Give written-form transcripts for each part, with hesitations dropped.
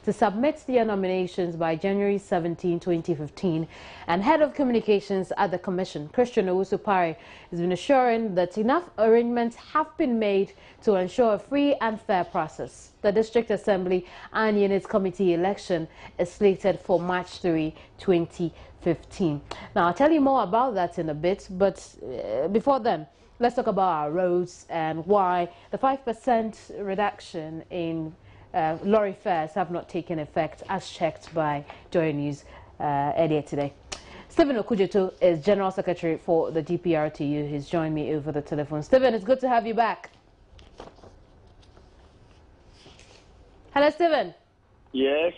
to submit their nominations by January 17, 2015. And Head of Communications at the Commission, Christian Owusu-Pare, has been assuring that enough arrangements have been made to ensure a free and fair process. The District Assembly and Units Committee election is slated for March 3, 2015. Now, I'll tell you more about that in a bit, but before then, let's talk about our roads and why the 5% reduction in lorry fares have not taken effect as checked by Joy News earlier today. Stephen Okujeto is General Secretary for the DPRTU. He's joined me over the telephone. Stephen, it's good to have you back. Hello, Stephen. Yes.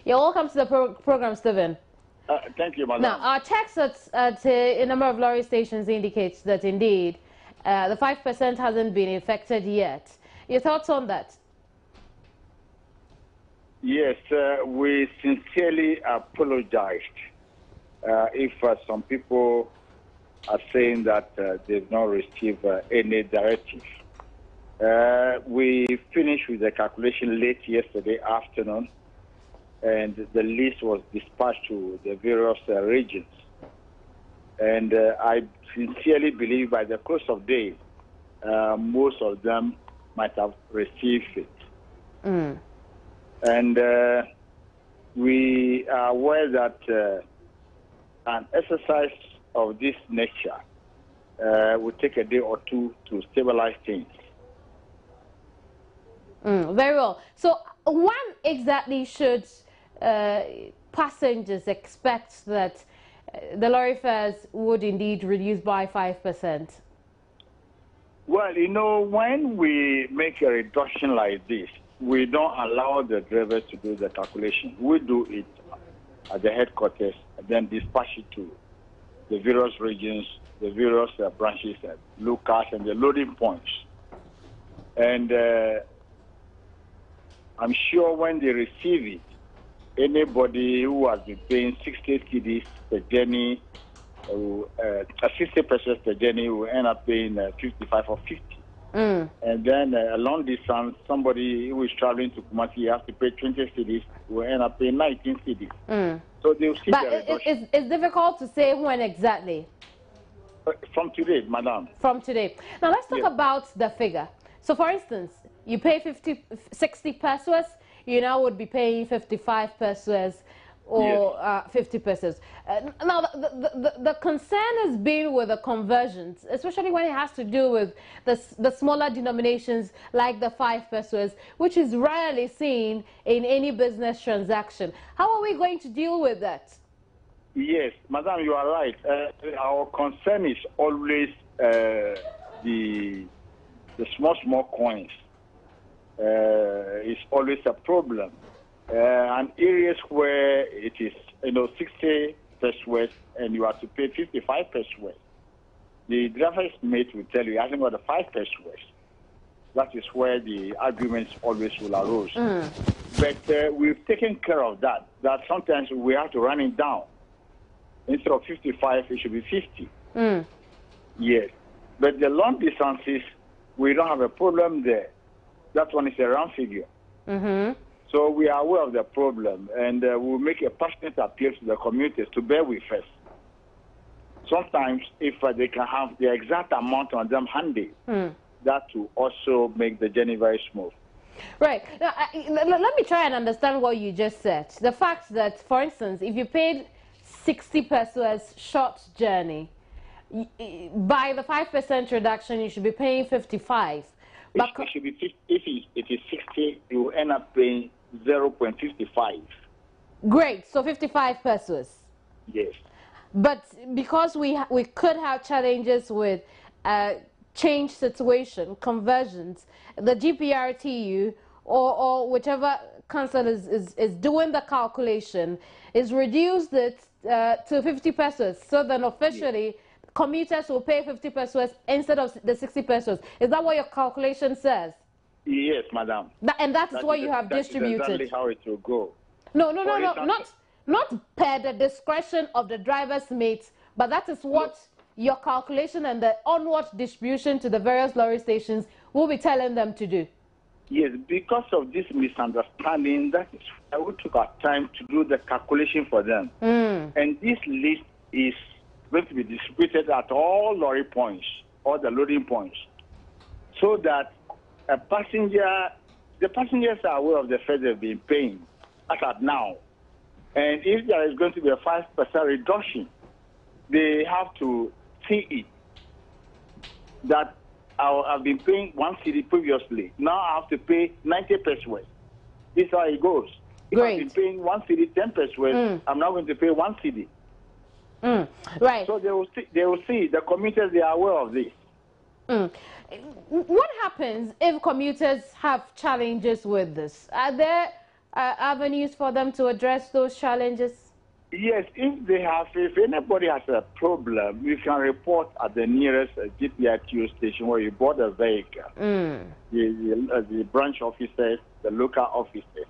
You're welcome to the program, Stephen. Thank you, madam. Now, our checks at a number of lorry stations indicates that indeed the 5% hasn't been affected yet. Your thoughts on that? Yes, we sincerely apologized if some people are saying that they've not received any directive. We finished with the calculation late yesterday afternoon, and the list was dispatched to the various regions. And I sincerely believe by the course of days, most of them might have received it. Mm. And we are aware that an exercise of this nature will take a day or two to stabilize things. Very well. So when exactly should passengers expect that the lorry fares would indeed reduce by 5%? Well, you know, when we make a reduction like this, we don't allow the drivers to do the calculation. We do it at the headquarters and then dispatch it to the various regions, the various branches, locals, and the loading points. And I'm sure when they receive it, anybody who has been paying 60 cedis per journey, 60 pesos per journey will end up paying 55 or 50. And then a long distance, somebody who is traveling to Kumasi has to pay 20 cedis, will end up paying 19 cedis. So they'll see but the reduction. it's difficult to say when exactly. From today, madam. From today. Now let's talk about the figure. So for instance, you pay 60 pesos, you now would be paying 55 pesos or 50 pesos. Now, the concern has been with the conversions, especially when it has to do with the smaller denominations like the 5 pesos, which is rarely seen in any business transaction. How are we going to deal with that? Yes, madam, you are right. Our concern is always the small coins. Is always a problem. And areas where it is, 60 pesos and you have to pay 55 pesos, the driver's mate will tell you, I haven't got the 5 pesos. That is where the arguments always will arise. But we've taken care of that sometimes we have to run it down. Instead of 55, it should be 50. Yes. But the long distances, we don't have a problem there. That one is a round figure. So we are aware of the problem, and we'll make a passionate appeal to the communities to bear with us. Sometimes, if they can have the exact amount on them handy, that will also make the journey very smooth. Right. Now, let me try and understand what you just said. The fact that, for instance, if you paid 60 pesos short journey, by the 5% reduction, you should be paying 55. But it should be 50. If it is 60, you will end up paying 0.55. Great. So 55 pesos. Yes. But because we could have challenges with change situation, conversions, the GPRTU or whichever council is doing the calculation is reduced it to 50 pesos. So then officially, commuters will pay 50 pesos instead of the 60 pesos. Is that what your calculation says? Yes, madam. And that's what you have distributed. That's exactly how it will go. No, not per the discretion of the driver's mate, but that is what your calculation and the onward distribution to the various lorry stations will be telling them to do. Yes, because of this misunderstanding, that is why we took our time to do the calculation for them. And this list is going to be distributed at all lorry points, all the loading points, so that the passengers are aware of the fact they've been paying as at now. And if there is going to be a 5% reduction, they have to see it. That I've been paying 1 cedi previously. Now I have to pay 90 pesos. This is how it goes. If I've been paying 1 cedi, 10 pesos, I'm now going to pay 1 cedi. Right. So they will see. The commuters, they are aware of this. What happens if commuters have challenges with this? Are there avenues for them to address those challenges? Yes, if anybody has a problem, you can report at the nearest GPITO station where you bought a vehicle. The branch officers, the local officers.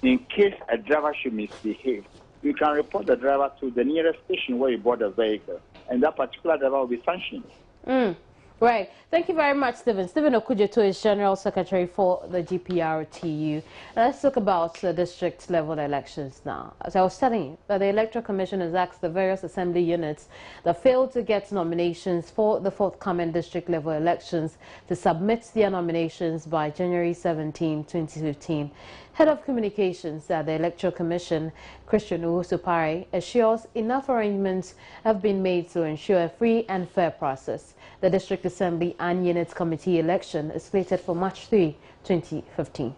In case a driver should misbehave, you can report the driver to the nearest station where you bought a vehicle, and that particular driver will be sanctioned. Right. Thank you very much, Stephen. Stephen Okujeto is General Secretary for the GPRTU. Let's talk about the district level elections now. As I was telling you, the Electoral Commission has asked the various assembly units that failed to get nominations for the forthcoming district level elections to submit their nominations by January 17, 2015. Head of Communications at the Electoral Commission, Christian Owusu-Pare, assures enough arrangements have been made to ensure a free and fair process. The District Assembly and Units Committee election is slated for March 3, 2015.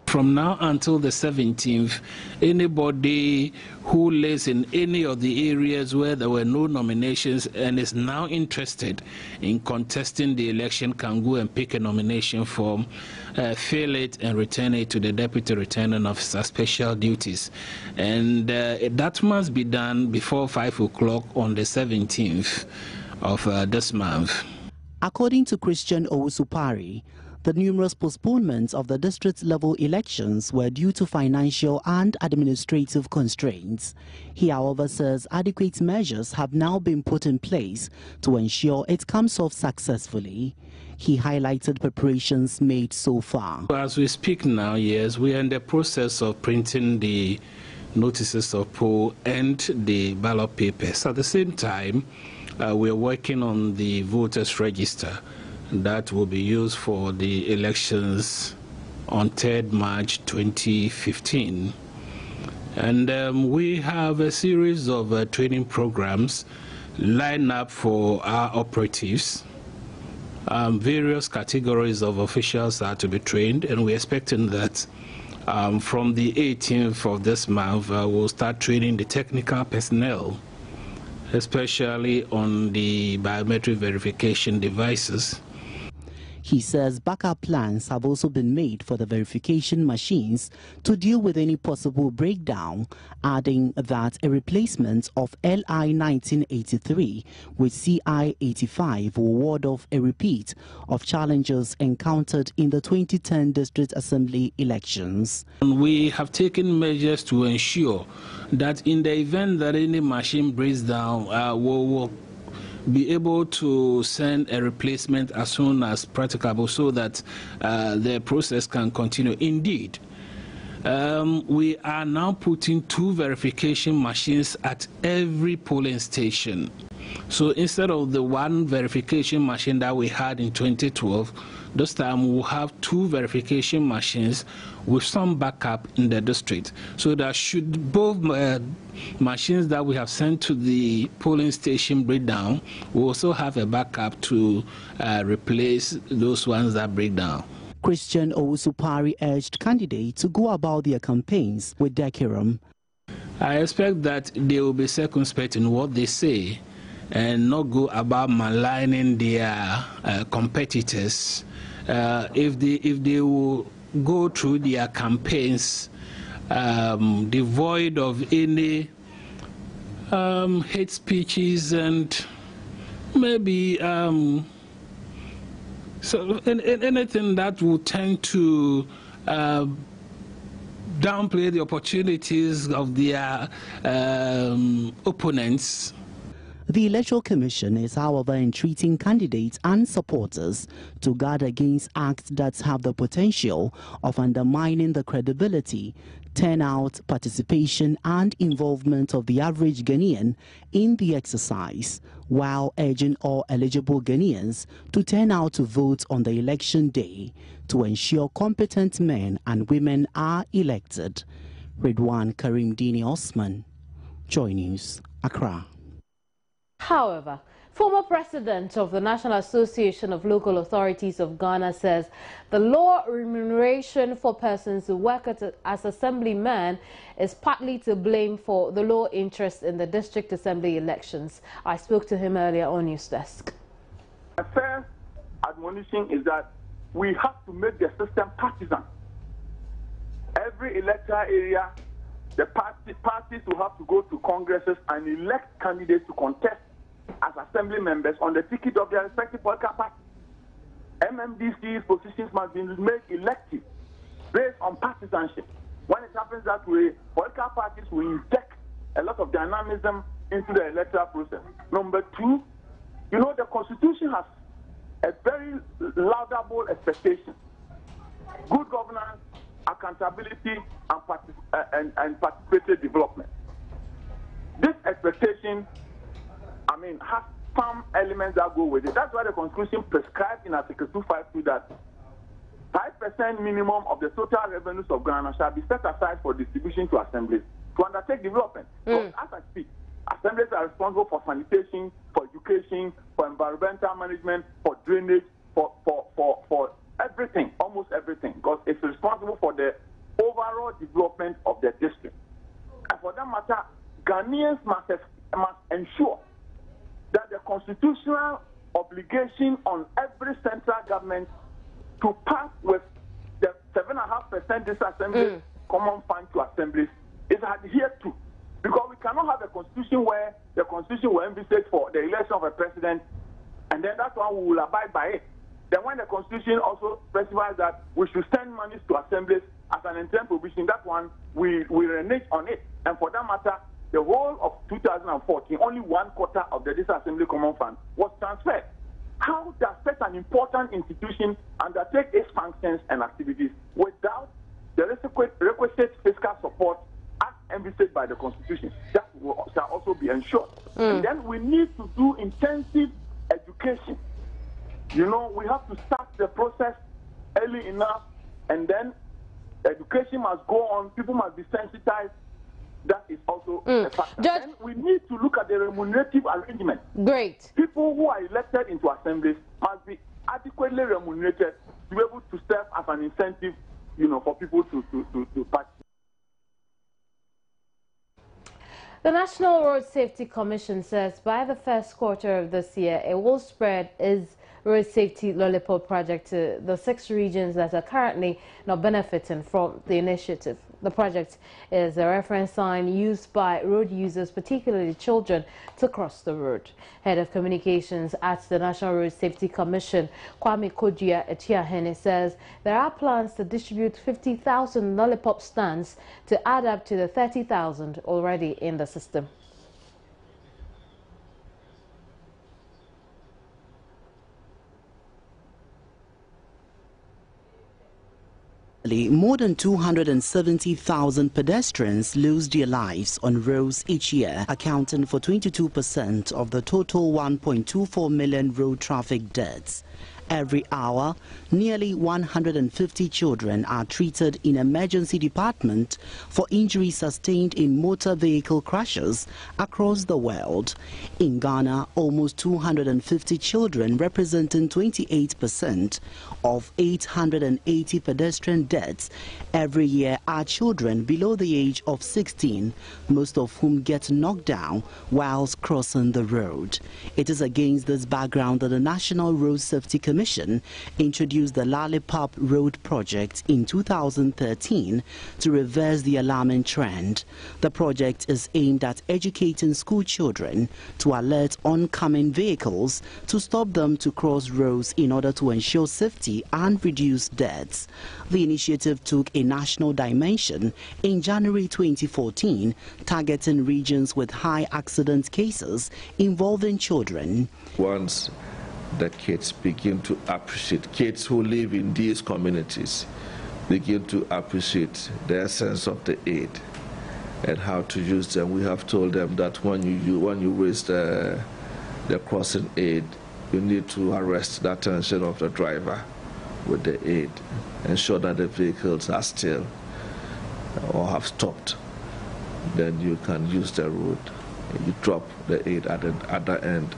From now until the 17th, anybody who lives in any of the areas where there were no nominations and is now interested in contesting the election can go and pick a nomination form, fill it and return it to the Deputy Returning Officer Special Duties. And that must be done before 5 o'clock on the 17th of this month. According to Christian Owusu-Pare, the numerous postponements of the district-level elections were due to financial and administrative constraints. He, however, says adequate measures have now been put in place to ensure it comes off successfully. He highlighted preparations made so far. As we speak now, yes, we are in the process of printing the notices of poll and the ballot papers. At the same time, we are working on the voters register that will be used for the elections on 3rd March 2015. And we have a series of training programs lined up for our operatives. Various categories of officials are to be trained, and we're expecting that from the 18th of this month, we'll start training the technical personnel, especially on the biometric verification devices. He says backup plans have also been made for the verification machines to deal with any possible breakdown, adding that a replacement of LI 1983 with CI 85 will ward off a repeat of challenges encountered in the 2010 District Assembly elections. We have taken measures to ensure that in the event that any machine breaks down, we'll be able to send a replacement as soon as practicable so that the process can continue. Indeed, we are now putting 2 verification machines at every polling station. So instead of the 1 verification machine that we had in 2012, this time we'll have 2 verification machines with some backup in the district. So that should both machines that we have sent to the polling station break down, we also have a backup to replace those ones that break down. Christian Owusu-Pare urged candidates to go about their campaigns with decorum. I expect that they will be circumspect in what they say and not go about maligning their competitors. If they will go through their campaigns devoid of any hate speeches and maybe so anything that will tend to downplay the opportunities of their opponents. The Electoral Commission is, however, entreating candidates and supporters to guard against acts that have the potential of undermining the credibility, turnout, participation and involvement of the average Ghanaian in the exercise, while urging all eligible Ghanaians to turn out to vote on the election day to ensure competent men and women are elected. Ridwan Karim Dini Osman, Joy News, Accra. However, former president of the National Association of Local Authorities of Ghana says the low remuneration for persons who work as assemblymen is partly to blame for the low interest in the district assembly elections. I spoke to him earlier on News Desk. The first admonition is that we have to make the system partisan. Every electoral area, the parties will have to go to congresses and elect candidates to contest as assembly members on the ticket of their respective political party. MMDC's positions must be made elective based on partisanship. When it happens that way, political parties will inject a lot of dynamism into the electoral process. Number two, you know, the Constitution has a very laudable expectation. Good governance, accountability, and participatory development. This expectation, has some elements that go with it. That's why the Constitution prescribes in Article 252 that 5% minimum of the total revenues of Ghana shall be set aside for distribution to assemblies to undertake development. So, as I speak, assemblies are responsible for sanitation, for education, for environmental management, for drainage, for everything, almost everything, because it's responsible for the overall development of the district. And for that matter, Ghanaians must ensure that the constitutional obligation on every central government to pass with the 7.5% disassembly common fund to assemblies is adhered to. Because we cannot have a constitution where the constitution will envisage for the election of a president, and then that one we will abide by it. Then when the constitution also specifies that we should send money to assemblies as an interim provision, that one we renege on it. And for that matter, the whole of 2014, only 1/4 of the disassembly common fund was transferred. How does such an important institution undertake its functions and activities without the requisite fiscal support as envisaged by the Constitution? That shall also be ensured. And then we need to do intensive education. You know, we have to start the process early enough, and then education must go on. People must be sensitized. That is also a factor. And we need to look at the remunerative arrangement. Great. People who are elected into assemblies must be adequately remunerated to be able to serve as an incentive, for people to participate. The National Road Safety Commission says by the first quarter of this year, it will spread its road safety lollipop project to the 6 regions that are currently not benefiting from the initiative. The project is a reference sign used by road users, particularly children, to cross the road. Head of Communications at the National Road Safety Commission, Kwame Kodua Etiahene, says there are plans to distribute 50,000 lollipop stands to add up to the 30,000 already in the system. More than 270,000 pedestrians lose their lives on roads each year, accounting for 22% of the total 1.24 million road traffic deaths. Every hour, nearly 150 children are treated in emergency department for injuries sustained in motor vehicle crashes across the world. In Ghana, almost 250 children, representing 28% of 880 pedestrian deaths every year, are children below the age of 16, most of whom get knocked down whilst crossing the road. It is against this background that the National Road Safety Commission Commission introduced the Lollipop Road project in 2013 to reverse the alarming trend. The project is aimed at educating school children to alert oncoming vehicles to stop them to cross roads in order to ensure safety and reduce deaths. The initiative took a national dimension in January 2014, targeting regions with high accident cases involving children. Once the kids begin to appreciate, kids who live in these communities begin to appreciate the essence of the aid and how to use them. We have told them that when you raise the crossing aid, you need to arrest the attention of the driver with the aid, ensure that the vehicles are still or have stopped. Then you can use the road. You drop the aid at the other end.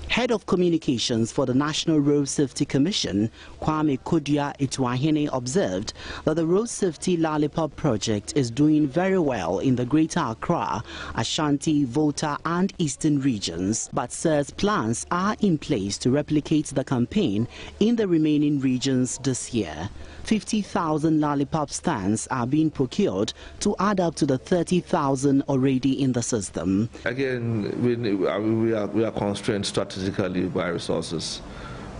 Head of Communications for the National Road Safety Commission, Kwame Kodia Ituahene, observed that the Road Safety Lollipop project is doing very well in the Greater Accra, Ashanti, Volta and Eastern regions, but says plans are in place to replicate the campaign in the remaining regions this year. 50,000 lollipop stands are being procured to add up to the 30,000 already in the system. Again, we are constrained strategically by resources,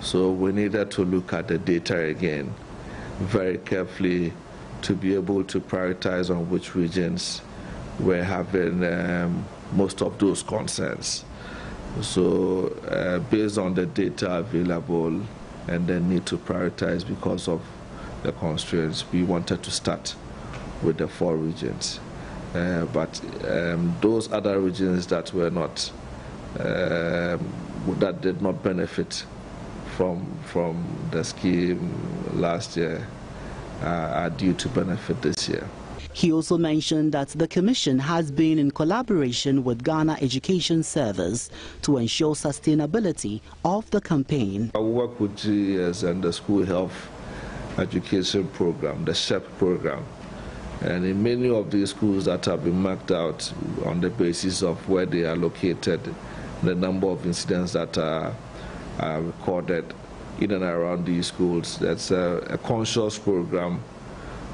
so we needed to look at the data again very carefully to be able to prioritize on which regions were having most of those concerns. So based on the data available and the need to prioritize because of the constraints, we wanted to start with the 4 regions. But those other regions that were not, that did not benefit from the scheme last year are due to benefit this year. He also mentioned that the Commission has been in collaboration with Ghana Education Service to ensure sustainability of the campaign. I work with GES and the School Health Education Program, the SHEP program. And in many of these schools that have been marked out on the basis of where they are located, the number of incidents that are recorded in and around these schools, that's a conscious program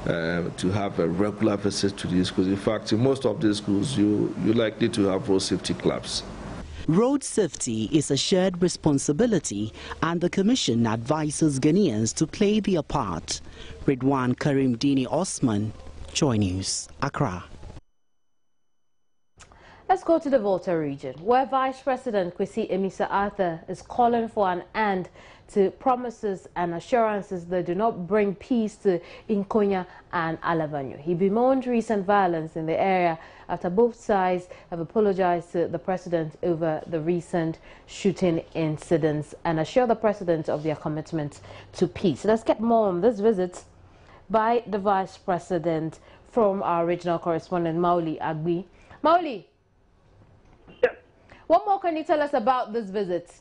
to have a regular visit to these schools. In fact, in most of these schools, you're likely to have road safety clubs. Road safety is a shared responsibility, and the Commission advises Ghanaians to play their part. Ridwan Karim Dini Osman, Joy News, Accra. Let's go to the Volta region, where Vice President Kwesi Amissah-Arthur is calling for an end to promises and assurances that do not bring peace to Nkonya and Alavanyo. He bemoaned recent violence in the area after both sides have apologized to the president over the recent shooting incidents and assured the president of their commitment to peace. Let's get more on this visit by the Vice President from our regional correspondent, Mauli Agbi. Mauli, what more can you tell us about this visit?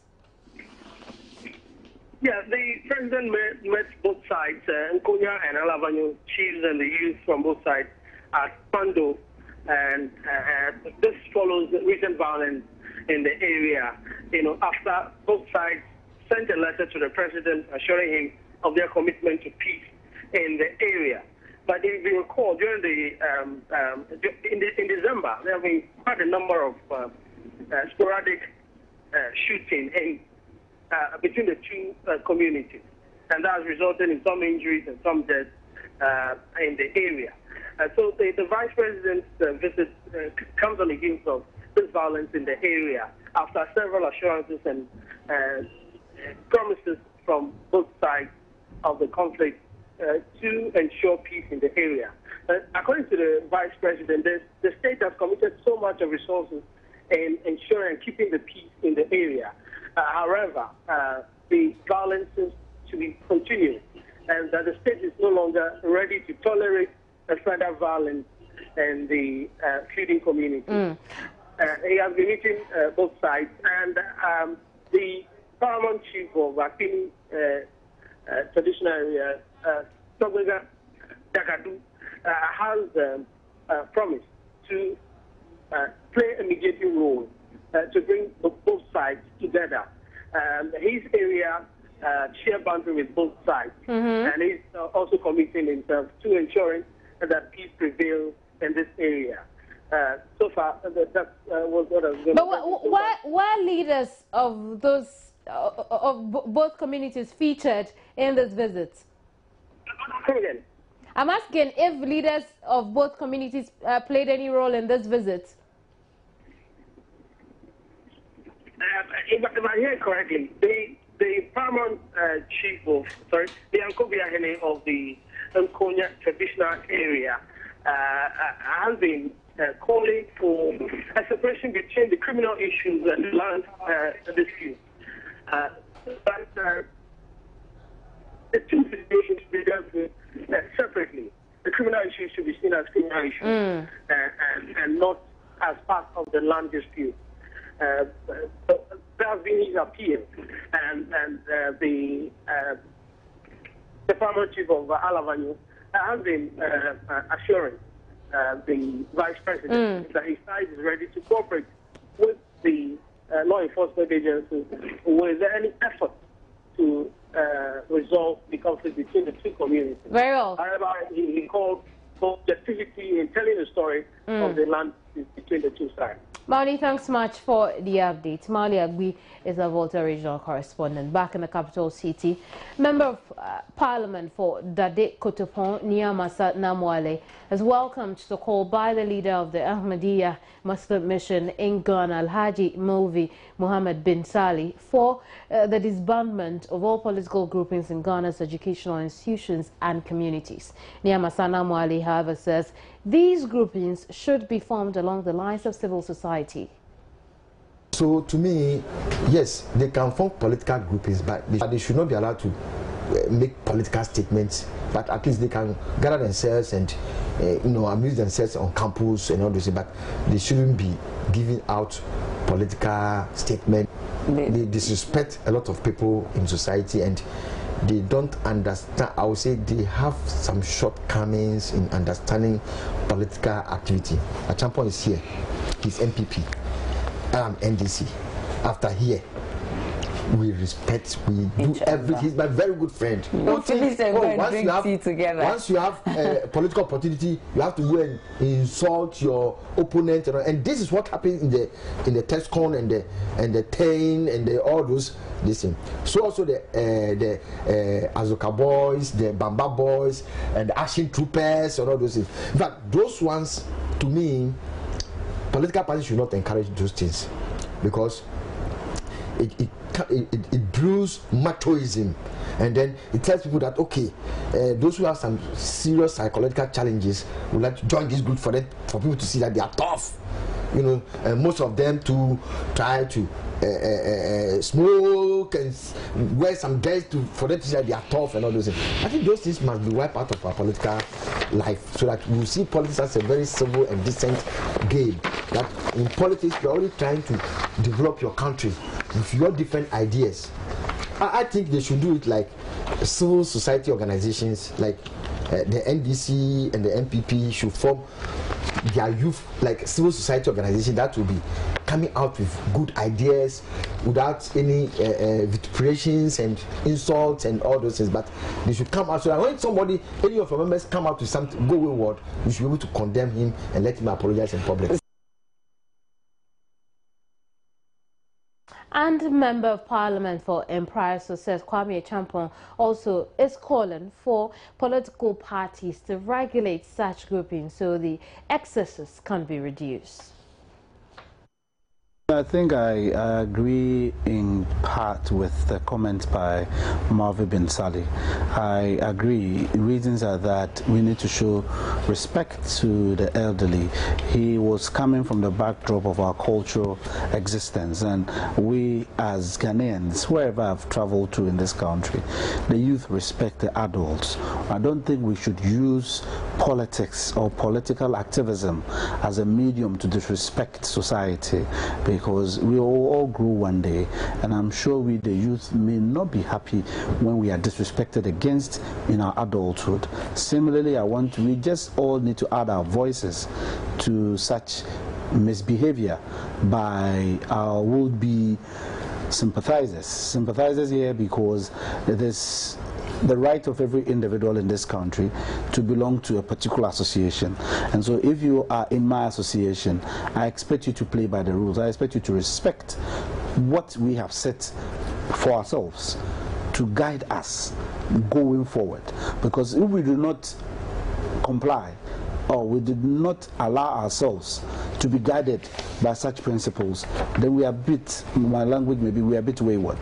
Yeah, the president met both sides, Nkonya and Alavanyo chiefs and the youth from both sides at Pando, and this follows the recent violence in the area. You know, after both sides sent a letter to the president assuring him of their commitment to peace in the area. But if you recall, during in December, there have been quite a number of sporadic shooting between the two communities, and that has resulted in some injuries and some deaths in the area. So the Vice President's visit comes on the heels of this violence in the area after several assurances and promises from both sides of the conflict to ensure peace in the area. According to the Vice President, the state has committed so much of resources in ensuring and keeping the peace in the area. However, the violence seems to be continuing, and that the state is no longer ready to tolerate further violence in the feuding community. He has been meeting both sides, and the paramount chief of Akini traditional area, Togwega Dakadu, has promised to play a mediating role to bring both sides together. His area share boundary with both sides. And he's also committing himself to ensuring that peace prevails in this area. So far, that was what I was going to say. But were leaders of those of both communities featured in this visit? I'm asking if leaders of both communities played any role in this visit. If I hear correctly, the paramount chief of, the Ankobiahene of the Nkonya traditional area has been calling for a separation between the criminal issues and the land dispute. But the two situations should be dealt with separately. The criminal issues should be seen as criminal issues and not as part of the land dispute. That has been his appeal, and the paramount chief of Alavanyu has been assuring the vice president that his side is ready to cooperate with the law enforcement agencies with any effort to resolve the conflict between the two communities. Very well. However, he called for objectivity in telling the story of the land between the two sides. Mauli, thanks much for the update. Mauli Agbi is a Volta regional correspondent back in the capital city. Member of Parliament for Dade Kotopon, Niamasa Namwale, has welcomed the call by the leader of the Ahmadiyya Muslim mission in Ghana, Alhaji Mulvi Muhammad bin Sali, for the disbandment of all political groupings in Ghana's educational institutions and communities. Niamasa Namwale, however, says these groupings should be formed along the lines of civil society. So to me, yes, they can form political groupings, but they should not be allowed to make political statements. But at least they can gather themselves and amuse themselves on campus and all this. But they shouldn't be giving out political statements. They disrespect a lot of people in society, and they don't understand. I would say they have some shortcomings in understanding political activity. A champion is here. He's MPP. I'm NDC. After here, we respect, we do everything. He's my very good friend. Once you have a political opportunity, you have to go and insult your opponent, and this is what happens in the TESCON and the TAIN and all those. Listen. So also the Azoka boys, the Bamba boys, and the Action Troopers, and all those things. In fact, those ones, to me, political parties should not encourage those things, because it brews machoism, and then it tells people that those who have some serious psychological challenges would like to join this group for people to see that they are tough. Most of them to try to smoke and wear some dress for them to see that they are tough and all those things. I think those things must be wiped out of our political life, so that we see politics as a very civil and decent game. That in politics, you're only trying to develop your country with your different ideas. I think they should do it like civil society organizations, like the NDC and the MPP should form their youth like civil society organization that will be coming out with good ideas without any vituperations and insults and all those things. But they should come out so that when any of your members come out with something go wayward, you should be able to condemn him and let him apologize in public. And Member of Parliament for Empire Success, Kwame Champon, also is calling for political parties to regulate such groupings so the excesses can be reduced. I think I agree in part with the comments by Marvin bin Sali. I agree. Reasons are that we need to show respect to the elderly. He was coming from the backdrop of our cultural existence, and we as Ghanaians, wherever I've traveled to in this country, the youth respect the adults. I don't think we should use politics or political activism as a medium to disrespect society, because we all grew one day, and I'm sure we the youth may not be happy when we are disrespected against in our adulthood. Similarly, we just all need to add our voices to such misbehavior by our would-be sympathizers. Sympathizers here because it is the right of every individual in this country to belong to a particular association. And so if you are in my association, I expect you to play by the rules. I expect you to respect what we have set for ourselves to guide us going forward. Because if we do not comply, or we did not allow ourselves to be guided by such principles, then we are a bit, my language maybe, we are a bit wayward.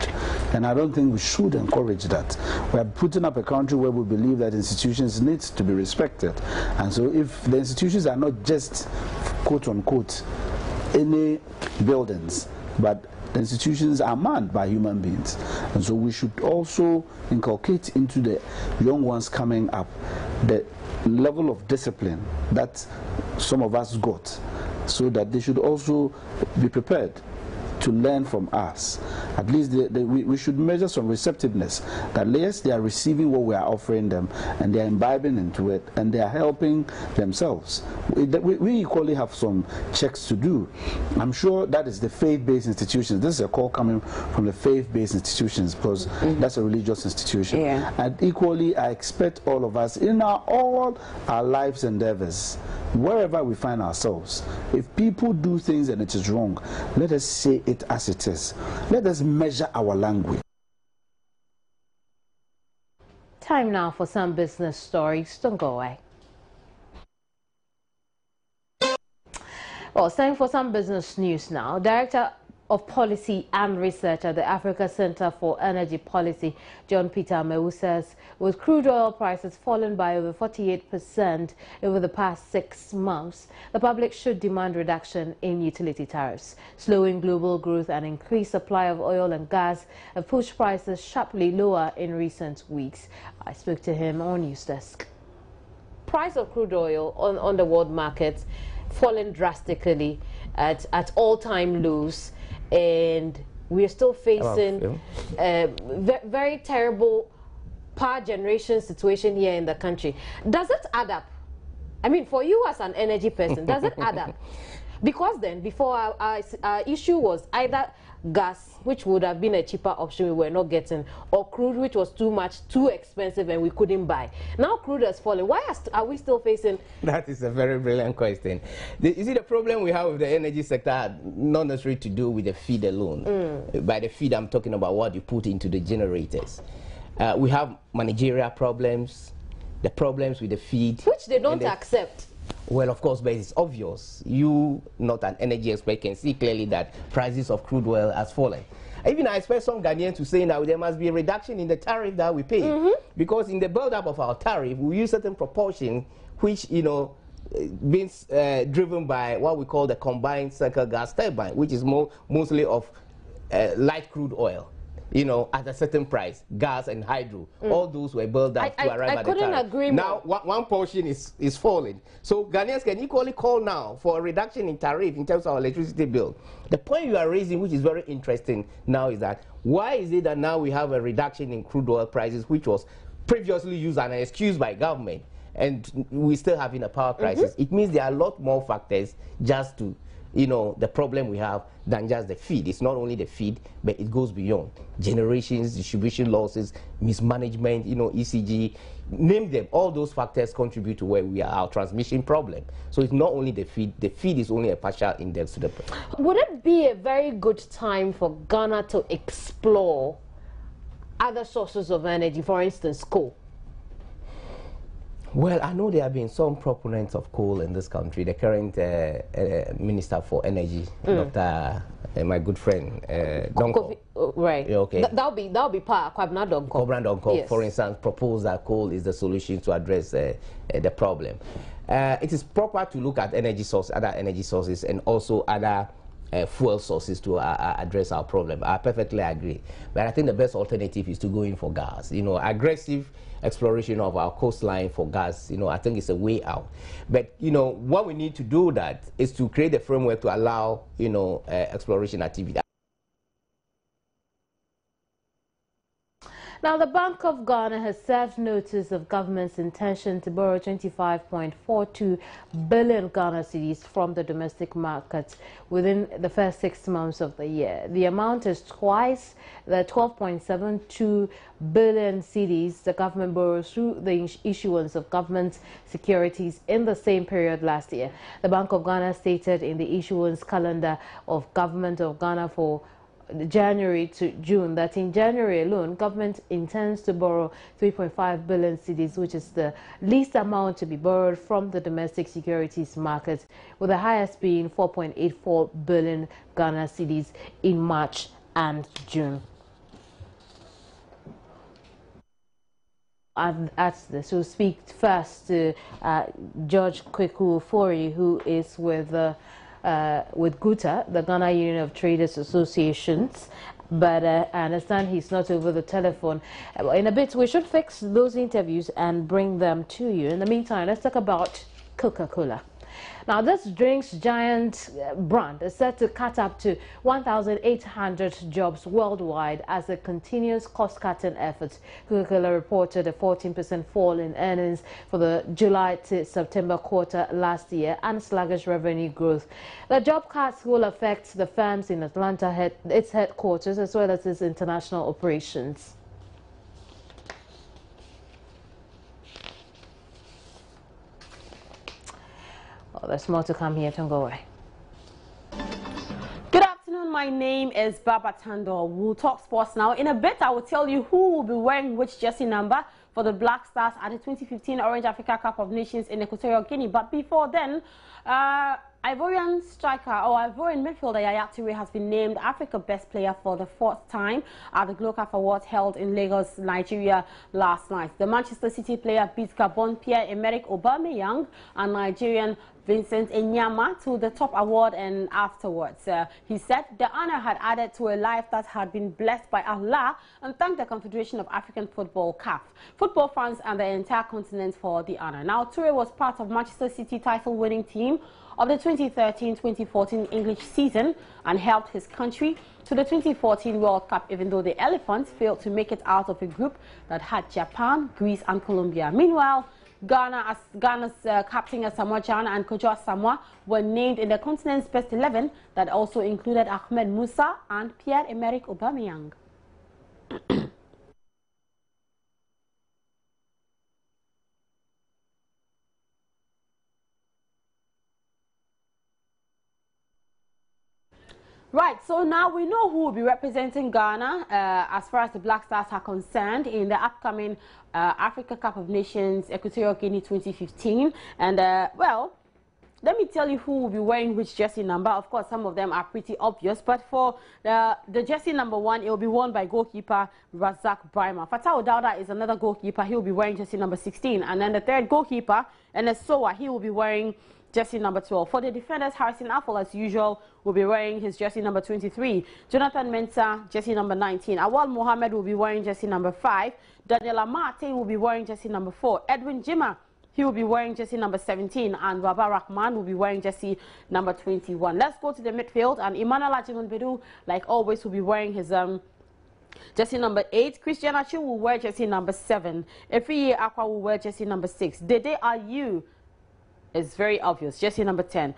And I don't think we should encourage that. We are putting up a country where we believe that institutions need to be respected. And so if the institutions are not just, quote unquote, any buildings, but the institutions are manned by human beings. And so we should also inculcate into the young ones coming up the level of discipline that some of us got, so that they should also be prepared to learn from us. At least we should measure some receptiveness, that yes, they are receiving what we are offering them, and they are imbibing into it, and they are helping themselves. We equally have some checks to do. I'm sure that is the faith-based institutions. This is a call coming from the faith-based institutions, because that's a religious institution. Yeah. And equally, I expect all of us in all our lives endeavors, wherever we find ourselves, if people do things and it is wrong, let us say it as it is. Let us measure our language. Time now for some business stories. Don't go away. Well, it's time for some business news now. Director of Policy and Research at the Africa Center for Energy Policy, John Peter Amewu, says with crude oil prices falling by over 48% over the past 6 months, the public should demand reduction in utility tariffs. Slowing global growth and increased supply of oil and gas have pushed prices sharply lower in recent weeks. I spoke to him on News Desk. Price of crude oil on the world markets fallen drastically at all-time lows, and we are still facing a very terrible power generation situation here in the country. Does it add up? I mean, for you as an energy person, does it add up? Because then, before our issue was either gas, which would have been a cheaper option we were not getting, or crude, which was too expensive and we couldn't buy. Now crude has fallen. Why are we still facing? That is a very brilliant question. You see, the problem we have with the energy sector had not necessarily to do with the feed alone. By the feed, I'm talking about what you put into the generators. We have managerial problems, the problems with the feed. Which they don't accept. Well, of course, but it's obvious. You, not an energy expert, can see clearly that prices of crude oil has fallen. Even I expect some Ghanaians to say now there must be a reduction in the tariff that we pay. Because in the build-up of our tariff, we use certain proportion, which, you know, being driven by what we call the combined cycle gas turbine, which is mostly of light crude oil. You know, at a certain price, gas and hydro, all those were built up to arrive at the tariff. I couldn't agree more. Now, one portion is falling. So Ghanaians can equally call now for a reduction in tariff in terms of our electricity bill. The point you are raising, which is very interesting now, is that why is it that now we have a reduction in crude oil prices, which was previously used as an excuse by government, and we're still having a power crisis? It means there are a lot more factors just to, you know, the problem we have than just the feed. It's not only the feed, but it goes beyond generations, distribution losses, mismanagement, you know, ECG, name them. All those factors contribute to where we are, our transmission problem. So it's not only the feed is only a partial index to the problem. Would it be a very good time for Ghana to explore other sources of energy, for instance, coal? Well, I know there have been some proponents of coal in this country. The current Minister for Energy, Dr. My good friend, Donko. Right. Okay. That'll be part of Kwabena Donko. Kwabena Donko, yes, for instance, proposed that coal is the solution to address the problem. It is proper to look at energy sources, other energy sources, and also other fuel sources to address our problem. I perfectly agree. But I think the best alternative is to go in for gas. You know, aggressive exploration of our coastline for gas, you know, I think it's a way out. But, you know, what we need to do that is to create a framework to allow, you know, exploration activity. Now, the Bank of Ghana has served notice of government's intention to borrow 25.42 billion Ghana cedis from the domestic market within the first 6 months of the year. The amount is twice the 12.72 billion cedis the government borrows through the issuance of government securities in the same period last year. The Bank of Ghana stated in the issuance calendar of Government of Ghana for January to June that in January alone, government intends to borrow 3.5 billion cedis, which is the least amount to be borrowed from the domestic securities market, with the highest being 4.84 billion Ghana cedis in March and June. At this, we'll speak first to George Kweku-Ofori, who is with GUTA, the Ghana Union of Traders Associations, but I understand he's not over the telephone. In a bit, we should fix those interviews and bring them to you. In the meantime, let's talk about Coca-Cola. Now, this drinks giant brand is set to cut up to 1,800 jobs worldwide as a continuous cost-cutting effort. Coca-Cola reported a 14% fall in earnings for the July to September quarter last year and sluggish revenue growth. The job cuts will affect the firms in Atlanta, its headquarters, as well as its international operations. Oh, there's more to come here. Don't go away. Good afternoon. My name is Baba Tando. We'll talk sports now. In a bit, I will tell you who will be wearing which jersey number for the Black Stars at the 2015 Orange Africa Cup of Nations in Equatorial Guinea. But before then, Ivorian midfielder Yaya Toure has been named Africa Best Player for the 4th time at the GloCAF Awards held in Lagos, Nigeria last night. The Manchester City player beat Gabon Pierre-Emerick Aubameyang and Nigerian Vincent Enyama to the top award, and afterwards he said the honor had added to a life that had been blessed by Allah, and thanked the Confederation of African Football (CAF), football fans and the entire continent for the honor. Now, Toure was part of Manchester City title-winning team of the 2013-2014 English season and helped his country to the 2014 World Cup, even though the Elephants failed to make it out of a group that had Japan, Greece and Colombia. Meanwhile, Ghana's captain Asamoah Gyan and Kojo Asamoah were named in the continent's best 11 that also included Ahmed Musa and Pierre-Emerick Aubameyang. Right, so now we know who will be representing Ghana as far as the Black Stars are concerned in the upcoming Africa Cup of Nations Equatorial Guinea 2015. And, well, let me tell you who will be wearing which jersey number. Of course, some of them are pretty obvious, but for the jersey number 1, it will be worn by goalkeeper Razak Brahima. Fatau Dauda is another goalkeeper. He will be wearing jersey number 16. And then the third goalkeeper, Enesoa, he will be wearing jersey number 12. For the defenders, Harrison Affle, as usual, will be wearing his jersey number 23. Jonathan Mensah, jersey number 19. Awal Mohammed will be wearing jersey number 5. Daniel Amate will be wearing jersey number 4. Edwin Jima, he will be wearing jersey number 17. And Baba Rahman will be wearing jersey number 21. Let's go to the midfield. And Emmanuel Ajimanbedu, like always, will be wearing his jersey number 8. Christian Achu will wear jersey number 7. Efiye Akwa will wear jersey number 6. Dede Ayew, it's very obvious, jersey number 10.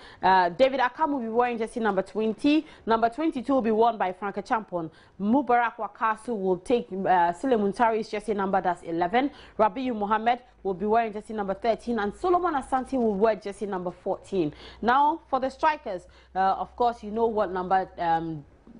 David Akam will be wearing jersey number 20. Number 22 will be worn by Frank Champon. Mubarak Wakasu will take Sule Muntari's jersey number, that's 11. Rabiu Mohammed will be wearing jersey number 13. And Solomon Asante will wear jersey number 14. Now, for the strikers, of course, you know what number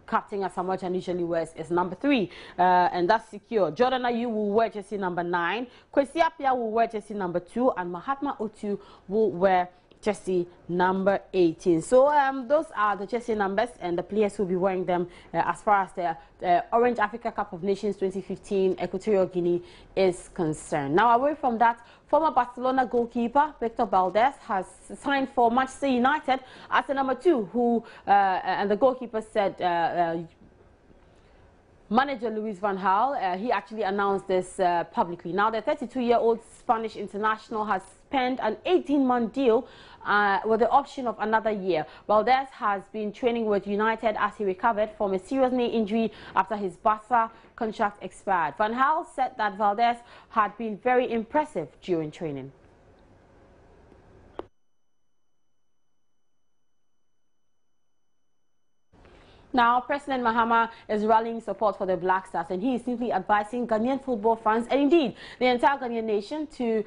Captain Asamoah Gyan usually wears is number 3, and that's secure. Jordan Ayew will wear jersey number 9. Kwesi Appiah will wear jersey number 2, and Mahatma Otu will wear jersey number 18. So those are the jersey numbers and the players who will be wearing them as far as the Orange Africa Cup of Nations 2015 Equatorial Guinea is concerned. Now, away from that, former Barcelona goalkeeper Victor Valdez has signed for Manchester United as the number 2, who and the goalkeeper said manager Luis van Gaal, he actually announced this publicly. Now, the 32-year-old Spanish international has penned an 18-month deal with the option of another year. Valdez has been training with United as he recovered from a serious knee injury after his Barca contract expired. Van Gaal said that Valdez had been very impressive during training. Now, President Mahama is rallying support for the Black Stars, and he is simply advising Ghanaian football fans and indeed the entire Ghanaian nation to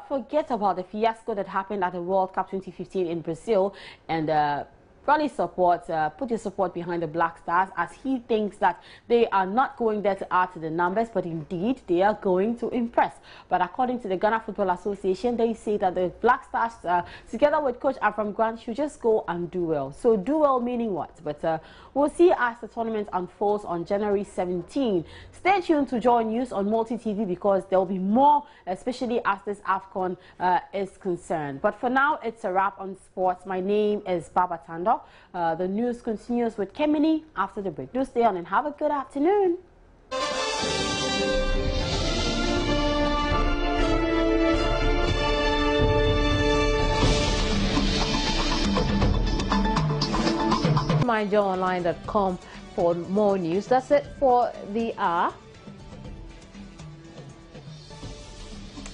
forget about the fiasco that happened at the World Cup 2015 in Brazil and rally support, put your support behind the Black Stars, as he thinks that they are not going there to add to the numbers, but indeed they are going to impress. But according to the Ghana Football Association, they say that the Black Stars, together with Coach Avram Grant, should just go and do well. So do well meaning what? But we'll see as the tournament unfolds on January 17. Stay tuned to Joy News on Multi TV because there will be more, especially as this AFCON is concerned. But for now, it's a wrap on sports. My name is Baba Tando. The news continues with Kemini after the break. Do stay on and have a good afternoon. MyJoyOnline.com for more news. That's it for the hour.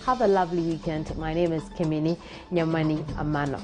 Have a lovely weekend. My name is Kemini Nyamani Amano.